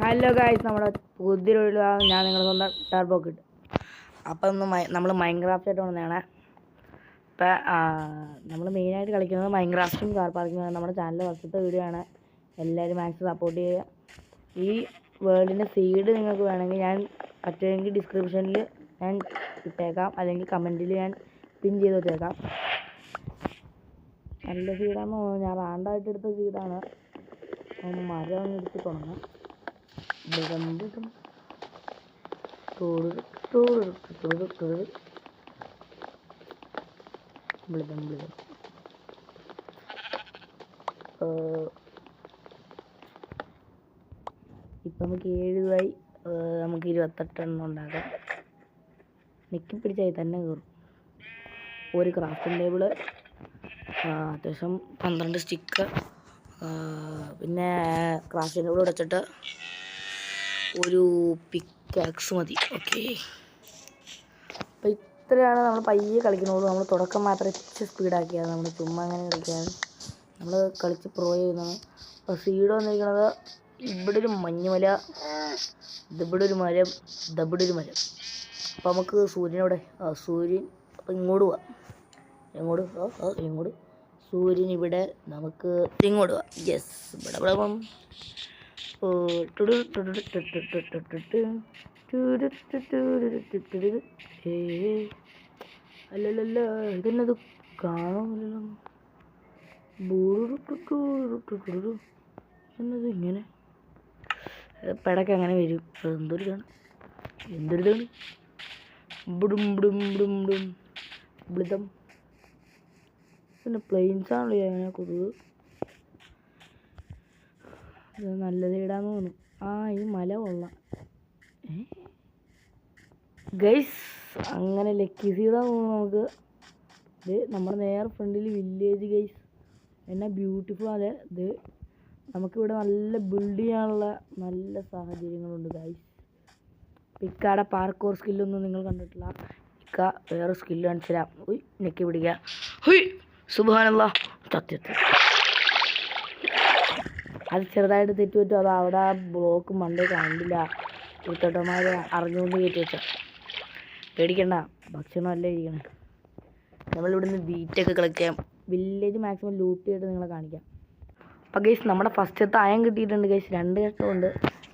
Hello guys, നമ്മുടെ പുതിയൊരു ഞാൻ നിങ്ങളുടെ സ്വന്തം ടർബോ കിട്ടും. അപ്പം നമ്മൾ മൈൻക്രാഫ്റ്റ് ആയിട്ട് വന്നതാണ്. ഇപ്പം നമ്മൾ മെയിനായിട്ട് കളിക്കുന്നത് മൈൻക്രാഫ്റ്റും കാർ പാർക്കിങ്ങും. നമ്മുടെ ചാനലിൽ വർഷത്തെ വീഡിയോ ആണ്. എല്ലാവരും മാക്സിമം സപ്പോർട്ട് ചെയ്യുക. ഈ വേൾഡിൻ്റെ സീഡ് നിങ്ങൾക്ക് വേണമെങ്കിൽ ഞാൻ പറ്റുമെങ്കിൽ ഡിസ്ക്രിപ്ഷനിൽ ഞാൻ ഇട്ടേക്കാം, അല്ലെങ്കിൽ കമൻറ്റിൽ ഞാൻ പിൻ ചെയ്ത് വെച്ചേക്കാം. നല്ല സീഡാണെന്ന് തോന്നുന്നു. ഞാൻ റാൻഡായിട്ട് എടുത്ത സീഡാണ്. മരം ഒന്ന് എടുത്ത് തുടങ്ങാം. ഇപ്പം നമുക്ക് 7 നമുക്ക് 28 ഉണ്ടാക്കാം. നെക്കി പിടിച്ചായി തന്നെ കയറും. ഒരു ക്രാഫ്റ്റിംഗ് ടേബിള്, അത്യാവശ്യം 12 സ്റ്റിക്ക്, പിന്നെ ക്രാഫ്റ്റിംഗ് ടേബിൾ ഉടച്ചിട്ട് ഒരു പിക്കാക്സ് മതി. ഓക്കെ, അപ്പോൾ ഇത്രയാണ് നമ്മൾ പയ്യെ കളിക്കുന്നുള്ളൂ. നമ്മൾ തുടക്കം മാത്രം ഇച്ചിരി സ്പീഡാക്കിയാണ്. നമ്മൾ ചുമ്മാ അങ്ങനെ കളിക്കുകയാണ്. നമ്മൾ കളിച്ച് പ്രോ ചെയ്യുന്നതാണ്. അപ്പോൾ സീഡ് വന്നിരിക്കുന്നത് ഇവിടെ ഒരു മഞ്ഞുമല, ഇതിവിടെ ഒരു മരം, ഇതവിടെ ഒരു മരം. അപ്പോൾ നമുക്ക് സൂര്യനോടെ സൂര്യൻ അപ്പോൾ ഇങ്ങോട്ട് പോവാം. ഇങ്ങോട്ട് സൂര്യൻ ഇവിടെ, നമുക്ക് ഇങ്ങോട്ട് പോവാം. യെസ്, ഇവിടെ പോകാം. അല്ലല്ല, ഇതെന്നത് കാണുന്നില്ലല്ലോ. എന്നത് ഇങ്ങനെ പെടക്ക് അങ്ങനെ വരും. എന്തൊരിതാണ് ബ്ലിതം. പിന്നെ പ്ലെയിൻസ് ആണല്ലോ അങ്ങനെ കൊതുക്. ഇത് നല്ലത് ഇടാന്ന് തോന്നുന്നു. ഈ മല കൊള്ളാം ഗൈസ്. അങ്ങനെ ലക്കി സീഡാന്ന് തോന്നുന്നു. നമുക്ക് ഇത് നമ്മുടെ നേരെ ഫ്രണ്ടിൽ വില്ലേജ് ഗൈസ്. എന്നാ ബ്യൂട്ടിഫുൾ ആണ് ഇത്. നമുക്കിവിടെ നല്ല ബിൽഡ് ചെയ്യാനുള്ള നല്ല സാഹചര്യങ്ങളുണ്ട് ഗൈസ്. ഇക്കയുടെ പാർക്കോർ സ്കില്ലൊന്നും നിങ്ങൾ കണ്ടിട്ടില്ല. ഇക്ക വേറെ സ്കില്ല് കാണിച്ചു തരാം. നെക്കി പിടിക്കുക. സുബ്ഹാനല്ലാഹ്, സത്യത്തിൽ അത് ചെറുതായിട്ട് തെറ്റ് പറ്റും. അത് അവിടെ ബ്ലോക്ക് മണ്ടേ കണ്ടില്ല. കുരുത്തോട്ടന്മാർ അറിഞ്ഞുകൊണ്ട് കയറ്റി വെച്ച. പേടിക്കണ്ട, ഭക്ഷണമല്ലേ ഇരിക്കണേ. നമ്മളിവിടുന്ന് ബീറ്റൊക്കെ കളിക്കാം. വില്ലേജ് മാക്സിമം ലൂട്ട് ചെയ്തിട്ട് നിങ്ങളെ കാണിക്കാം. അപ്പോൾ ഗൈസ്, നമ്മുടെ ഫസ്റ്റത്തെ അയം കിട്ടിയിട്ടുണ്ട് ഗൈസ്. 2 കഷ്ടമുണ്ട്.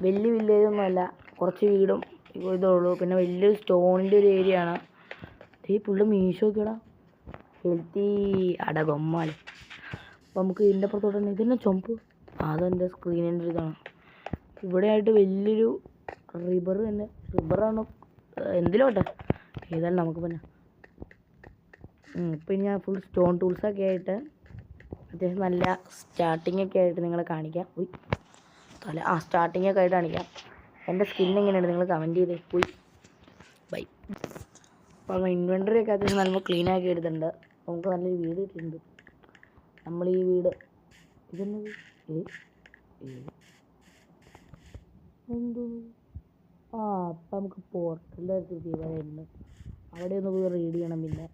വലിയ വില്ലേജൊന്നുമല്ല, കുറച്ച് വീടും ഇതേ ഉള്ളൂ. പിന്നെ വലിയൊരു സ്റ്റോണിൻ്റെ ഒരു ഏരിയ ആണ്. ഈ പുള്ളി മീശോക്കിടാം ഹെൽത്തി അടകൊമ്മാല്. അപ്പോൾ നമുക്ക് ഇതിൻ്റെ അപ്പുറത്തോട്ട് തന്നെ ഇതെന്നെ ചുമപ്പ്. അതെൻ്റെ സ്ക്രീനിൻ്റെ ഒരു ഇതാണ്. ഇവിടെ ആയിട്ട് വലിയൊരു റിബർ തന്നെ. റിബറാണോ എന്തിലോട്ടെ ഏതായാലും നമുക്ക് പിന്നെ ഇപ്പം ഞാൻ ഫുൾ സ്റ്റോൺ ടൂൾസൊക്കെ ആയിട്ട് അത്യാവശ്യം നല്ല സ്റ്റാർട്ടിങ്ങൊക്കെ ആയിട്ട് നിങ്ങളെ കാണിക്കാം. സ്റ്റാർട്ടിങ്ങൊക്കെ ആയിട്ട് കാണിക്കാം. എൻ്റെ സ്കിൻ എങ്ങനെയുണ്ട് നിങ്ങൾ കമൻറ്റ് ചെയ്തേ. ബൈ. അപ്പോൾ ഇൻവെൻ്ററി ഒക്കെ അത്യാവശ്യം നല്ല ക്ലീനാക്കി എടുത്തിട്ടുണ്ട്. നമുക്ക് നല്ലൊരു വീട് കിട്ടിയിട്ടുണ്ട്. നമ്മൾ ഈ വീട് ഇതെന്നത് എന്തോ അപ്പം നമുക്ക് പോർട്ടലിൻ്റെ അടുത്ത് ചെയ്തായിരുന്നു. അവിടെ ഒന്ന് പോയി റീഡ് ചെയ്യണം. പിന്നെ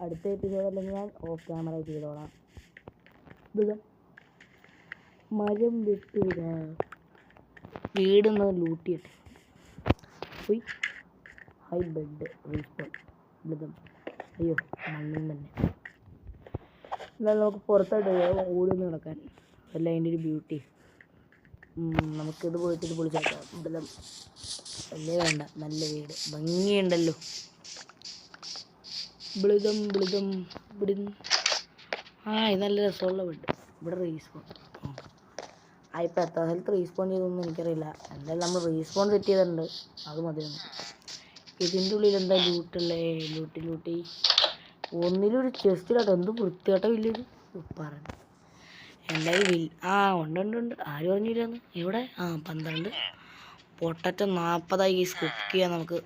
അടുത്ത എപ്പിസോഡ് അല്ലെങ്കിൽ ഞാൻ ഓഫ് ക്യാമറ ചെയ്തോളാം. മരം വെട്ടുക, വീടൊന്ന് ലൂട്ട് ചെയ്യട്ടെ. ഹൈ ബെഡ് റീസ്പോൺ മൃതം. അയ്യോ, മണ്ണിൽ തന്നെ. എന്നാൽ നമുക്ക് പുറത്തോട്ട് ഓടുന്ന് കിടക്കാൻ. അല്ല അതിൻ്റെ ഒരു ബ്യൂട്ടി. നമുക്കിത് പോയിട്ട് ഇത് പൊളിച്ചേക്കാം. ഇതെല്ലാം വലിയ വേണ്ട, നല്ല വീട് ഭംഗിയുണ്ടല്ലോ. ബ്ലിതം ഇത് നല്ല രസമുള്ള വീട്. ഇവിടെ റീസ്പോൺ. ഇപ്പോൾ എത്ര സ്ഥലത്ത് റീസ്പോൺ ചെയ്തൊന്നും എനിക്കറിയില്ല. എന്തായാലും നമ്മൾ റീസ്പോൺ സെറ്റ് ചെയ്തിട്ടുണ്ട്. അത് മതി നമുക്ക്. ഇതിൻ്റെ ഉള്ളിൽ എന്താ ലൂട്ടല്ലേ? ലൂട്ടി ഒന്നിലൊരു ചെസ്റ്റിലാട്ടോ. എന്ത് വൃത്തിയാട്ടോ വില്ലേജ് പറഞ്ഞു. എന്തായാലും ഉണ്ട്. ആര് പറഞ്ഞില്ലാന്ന്. എവിടെ 12 പൊട്ടറ്റോ 40 കുക്ക് ചെയ്യാം നമുക്ക്.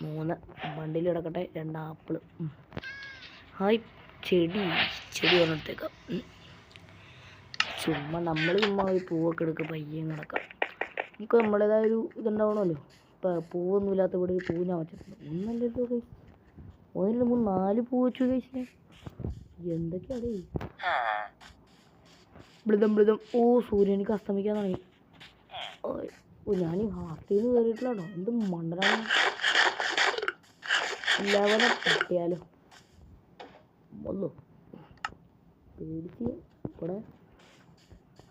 3 വണ്ടിയിൽ കിടക്കട്ടെ. 2 ആപ്പിള്. ചെടി പറഞ്ഞിട്ടേക്കാം. ചുമ്മാ ഒരു പൂവൊക്കെ എടുക്കുക. പയ്യെ നടക്കാം. നമുക്ക് നമ്മുടേതായൊരു ഇതുണ്ടാവണമല്ലോ. ഇപ്പം പൂവൊന്നുമില്ലാത്ത ഇവിടെ ഒരു പൂ ഞാൻ വെച്ചിട്ടുണ്ട്. ഒന്നല്ലല്ലോ കൈസ്, 1 2 3 4 പൂ വെച്ചു കൈസിനെ. എന്തൊക്കെയാടേ ബ്ലിതം. സൂര്യനിക്ക് അസ്തമിക്കാൻ തുടങ്ങി. ഞാൻ ഈ ഹാർട്ടിൽ നിന്ന് കയറിയിട്ടില്ലാണോ? എന്ത് മണ്ടനാണ്. 11 തട്ടിയാലോ വന്നു പേടിച്ച് ഇവിടെ.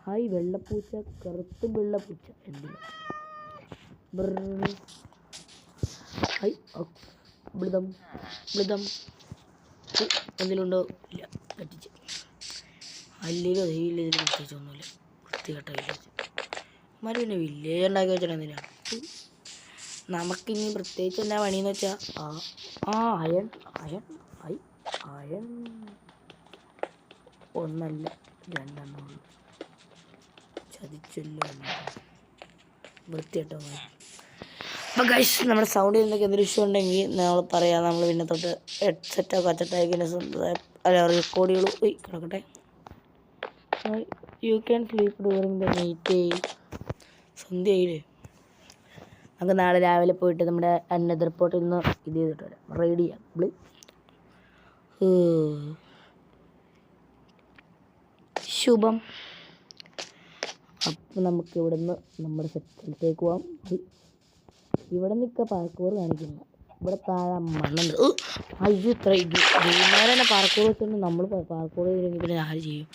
ഹായ് വെള്ളപ്പൂച്ച, കറുത്ത് വെള്ളപ്പൂച്ച. എന്തിനാ ഹായ് മൃതം മൃതം എന്തെങ്കിലുണ്ടോ? ഇല്ല, പറ്റിച്ച്. അല്ലെങ്കിൽ അതേയില്ല, ഇതിൽ പ്രത്യേകിച്ചൊന്നുമില്ല. വൃത്തികെട്ട വില്ലേജ്. മാര് പിന്നെ വില്ലേജ് ഉണ്ടാക്കി വെച്ചിട്ട് എന്തിനാണ്? നമുക്കിനി പ്രത്യേകിച്ച് എന്താ പണിയെന്ന് വെച്ചാൽ അയൺ അയൺ ഐ അയൺ ഒന്നല്ല 2 എണ്ണം ചതിച്ചല്ലോ. വൃത്തികെട്ടോ. അപ്പോൾ ഗൈസ്, നമ്മുടെ സൗണ്ടിൽ എന്തൊക്കെ എന്തൊരു ഇഷ്യൂ ഉണ്ടെങ്കിൽ നമ്മൾ പറയാം. നമ്മൾ പിന്നെ തൊട്ട് ഹെഡ്സെറ്റോ കച്ചട്ടാക്കി അല്ല റെക്കോർഡുകൾ കിടക്കട്ടെ. You can sleep during the night. സന്ധ്യയില്ലേ? നമുക്ക് നാളെ രാവിലെ പോയിട്ട് നമ്മുടെ അന്നദർ പോർട്ടിൽ നിന്ന് ഇത് ചെയ്തിട്ട് വരാം. റൈഡ് ചെയ്യാം. ശുഭം. അപ്പം നമുക്ക് ഇവിടെ നിന്ന് നമ്മുടെ സ്ഥലത്തേക്ക് പോകാം. ഇവിടെ നിൽക്കുക പാർക്കൂർ കാണിക്കുന്ന. ഇവിടെ താഴെ മണ്ണുണ്ട്. അയ്യോ, ഇത്ര ഗെയിമാരെ പാർക്കൂർ വെച്ചിട്ട് നമ്മൾ പാർക്കൂർ ചെയ്തെങ്കിൽ പിന്നെ ആര് ചെയ്യും?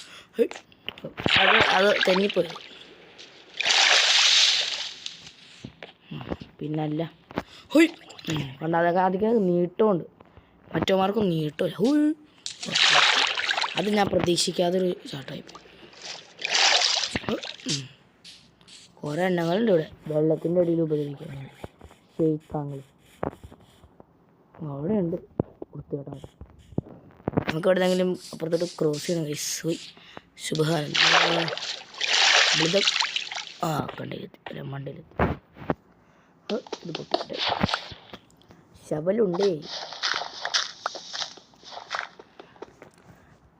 അത് തെന്നിപ്പോയി. പിന്നല്ല കണ്ട, അതൊക്കെ അധികം നീട്ടമുണ്ട്. മറ്റോമാർക്കും നീട്ടമില്ല. അത് ഞാൻ പ്രതീക്ഷിക്കാതൊരു ചാട്ടമായിപ്പോയി. കുറേ എണ്ണങ്ങളുണ്ട് ഇവിടെ. വെള്ളത്തിൻ്റെ അടിയിൽ ഉപദ്രവിക്കാനുണ്ട്. ഷെയ്ത്താങ്ങൾ അവിടെ ഉണ്ട്. വൃത്തികെട്ടാ. നമുക്ക് എവിടെ നിന്നെങ്കിലും അപ്പുറത്തോട്ട് ക്രോസ് ചെയ്യണം. ശുഭഹാരം കണ്ടിലെത്തി മണ്ടയിലെത്തി. ഇത് പൊട്ടിട്ടെ ശവലുണ്ടേ.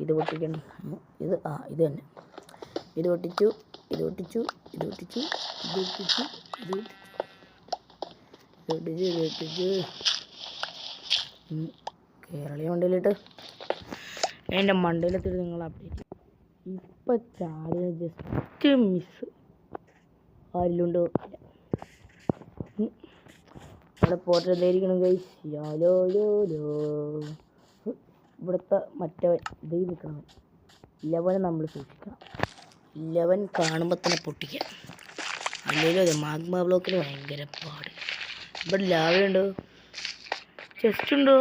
ഇത് പൊട്ടിക്കണം. ഇത് ഇത് തന്നെ. ഇത് പൊട്ടിച്ചു, ഇത് പൊട്ടിച്ചു, ഇത് പൊട്ടിച്ചു, ഇത് പൊട്ടിച്ചു, ഇത് പൊട്ടിച്ചു, ഇത് പൊട്ടിച്ചു. കേരളീയ മണ്ടയിലിട്ട് എൻ്റെ മണ്ടയിലെത്തിട്ട് നിങ്ങൾ അപ്ഡേറ്റ്. ഇപ്പം ചാടിയ ജസ്റ്റ് മിസ്. ആരിലുണ്ടോ? ഇവിടെ പോറ്റായിരിക്കണം ഗൈസ്. യാലോ ഇവിടുത്തെ മറ്റേ ഇത് നിൽക്കണം. 11 നമ്മൾ സൂക്ഷിക്കണം. 11 കാണുമ്പോൾ തന്നെ പൊട്ടിക്കാം. അല്ലെങ്കിൽ അതെ, മാഗ്മ ബ്ലോക്കിന് ഭയങ്കര പാട്. ഇവിടെ ലാവയുണ്ടോ? ചെസ്റ്റ് ഉണ്ടോ?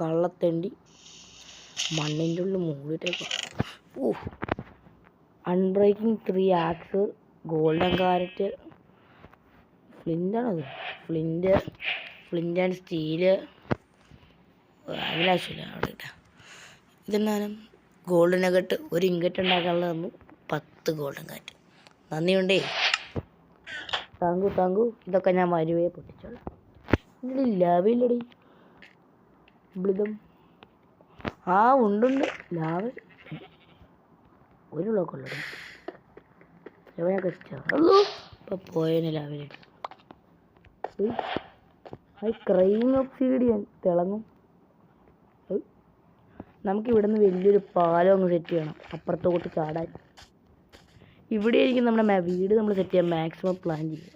കള്ളത്തെണ്ടി മണ്ണിൻ്റെ ഉള്ളിൽ മൂടിയിട്ടേക്കോ. അൺബ്രേക്കിംഗ് 3 ആക്സ്, ഗോൾഡൻ കാരറ്റ്, ഫ്ലിൻ്റാണത്. Flint and steel. അതിനാവശ്യമില്ല അവിടെ ഇല്ല. ഇതെന്നാലും ഗോൾഡൻ നഗറ്റ്. ഒരു ഇങ്കറ്റ് ഉണ്ടാക്കാനുള്ള തന്നു. 10 ഗോൾഡൻ കാറ്റ്. നന്ദിയുണ്ടേ. താങ്കു. ഇതൊക്കെ ഞാൻ വരുവേ പൊട്ടിച്ചോളാം. ഇതിൽ ലാവയില്ലടി. ബ്ലിതം. ഉണ്ട് ലാവ. ഒരു ബ്ലോക്ക് ഉള്ളൂ. ലാവനെ കച്ചല്ലോ. ഇപ്പം പോയതിന് ലാവയിലിട്ട് ക്രൈം ഒബ്സിഡിയൻ തിളങ്ങും. നമുക്കിവിടെ നിന്ന് വലിയൊരു പാലം അങ്ങ് സെറ്റ് ചെയ്യണം അപ്പുറത്തോട്ട് ചാടാൻ. ഇവിടെ ആയിരിക്കും നമ്മുടെ വീട് നമ്മൾ സെറ്റ് ചെയ്യാൻ മാക്സിമം പ്ലാൻ ചെയ്യുക.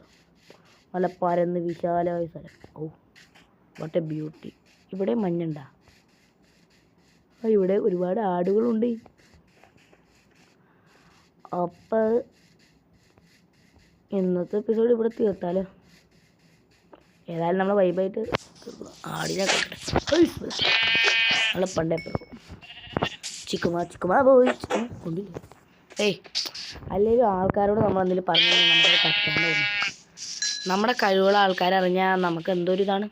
നല്ല പരന്ന് വിശാലമായ സ്ഥലം. What A beauty. ഇവിടെ മഞ്ഞുണ്ടാ? ഇവിടെ ഒരുപാട് ആടുകളുണ്ട്. അപ്പം ഇന്നത്തെ എപ്പിസോഡ് ഇവിടെ തീർത്താലോ? ഏതായാലും നമ്മൾ വൈബായിട്ട് ആടിനെ കണ്ടേ നമ്മളെ പണ്ടേ ചിക്കുമാ പോയി കൊണ്ടില്ല. അല്ലെങ്കിൽ ആൾക്കാരോട് നമ്മൾ എന്തെങ്കിലും പറഞ്ഞു നമുക്കത് പറ്റാണ്ട് തോന്നും. നമ്മുടെ കഴിവുള്ള ആൾക്കാരറിഞ്ഞാൽ നമുക്ക് എന്തൊരിതാണ്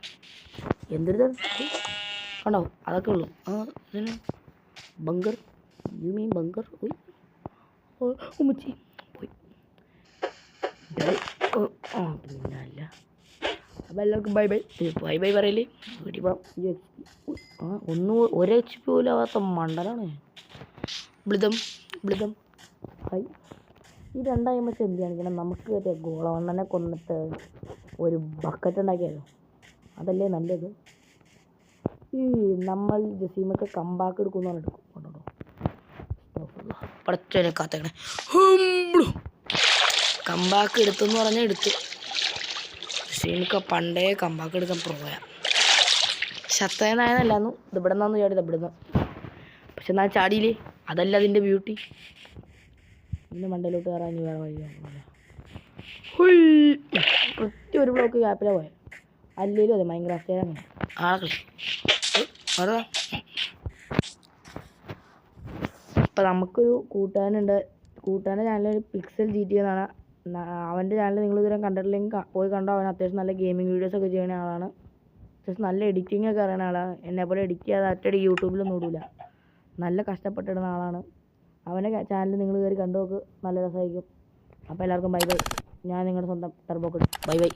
കണ്ടോ? അതൊക്കെ ഉള്ളൂ. ഇതിന് ബങ്കർ. You mean bunker? ഉമ്മച്ചി പോയി. പിന്നല്ല. അപ്പോൾ എല്ലാവർക്കും ബൈ പറയല്ലേ. വീട്ടിൽ ഒരു HP പോലും ആവാത്ത മണ്ടനാണ്. ബ്ലിതം ഹായ്. ഈ 2 ആഴ്ച എന്ത് കാണിക്കണം? നമുക്ക് മറ്റേ ഗോളവണ്ണനെ കൊന്നിട്ട് ഒരു ബക്കറ്റ് ഉണ്ടാക്കിയാലോ? അതല്ലേ നല്ലത്. ഈ നമ്മൾ ജസീമൊക്കെ കമ്പാക്ക് എടുക്കുമെന്ന് പറഞ്ഞിട്ട് കൊണ്ടോ പടച്ചോനെ കാത്തേക്കണേ. കമ്പാക്ക് എടുത്തെന്ന് പറഞ്ഞാൽ എടുത്തു. പക്ഷേ എനിക്ക് പണ്ടേ കമ്പാക്ക് എടുക്കാൻ പോയാ ശക്തനായെന്നല്ലാന്നു ഇതിവിടെ നിന്നാന്ന് ചാടി ഇവിടുന്ന്. പക്ഷെ എന്നാൽ ചാടിയില്ലേ, അതല്ല അതിൻ്റെ ബ്യൂട്ടി. ഇതിൻ്റെ മണ്ടയിലോട്ട് കയറാൻ ഇനി വേറെ വഴി നോക്കണമല്ലോ. കൃത്യം ഒരു ബ്ലോക്ക് ഗ്യാപ്പിലാണ് പോയത്. അല്ലേലും അതെ മൈൻക്രാഫ്റ്റ് അങ്ങനെ ആളെ കളി. ഇപ്പം നമുക്കൊരു കൂട്ടുകാരനുണ്ട്. കൂട്ടുകാരൻ്റെ ചാനൽ പിക്സൽ GT എന്നാണ്. അവൻ്റെ ചാനൽ നിങ്ങൾ ഇതുവരെ കണ്ടിട്ടില്ലെങ്കിൽ പോയി കണ്ടോ. അവൻ അത്യാവശ്യം നല്ല ഗെയിമിംഗ് വീഡിയോസൊക്കെ ചെയ്യുന്ന ആളാണ്. അത്യാവശ്യം നല്ല എഡിറ്റിംഗ് ഒക്കെ അറിയുന്ന ആളാണ്. എന്നെപ്പോലെ എഡിറ്റ് ചെയ്യാതെ അറ്റടി യൂട്യൂബിലൊന്നും ഇടില്ല. നല്ല കഷ്ടപ്പെട്ടിടുന്ന ആളാണ്. അവൻ്റെ ചാനൽ നിങ്ങൾ കയറി കണ്ടു നോക്ക്, നല്ല രസമായിരിക്കും. അപ്പോൾ എല്ലാവർക്കും ബൈ ബൈ. ഞാൻ നിങ്ങളുടെ സ്വന്തം ടർബോ കുട്ടി. Bye bye.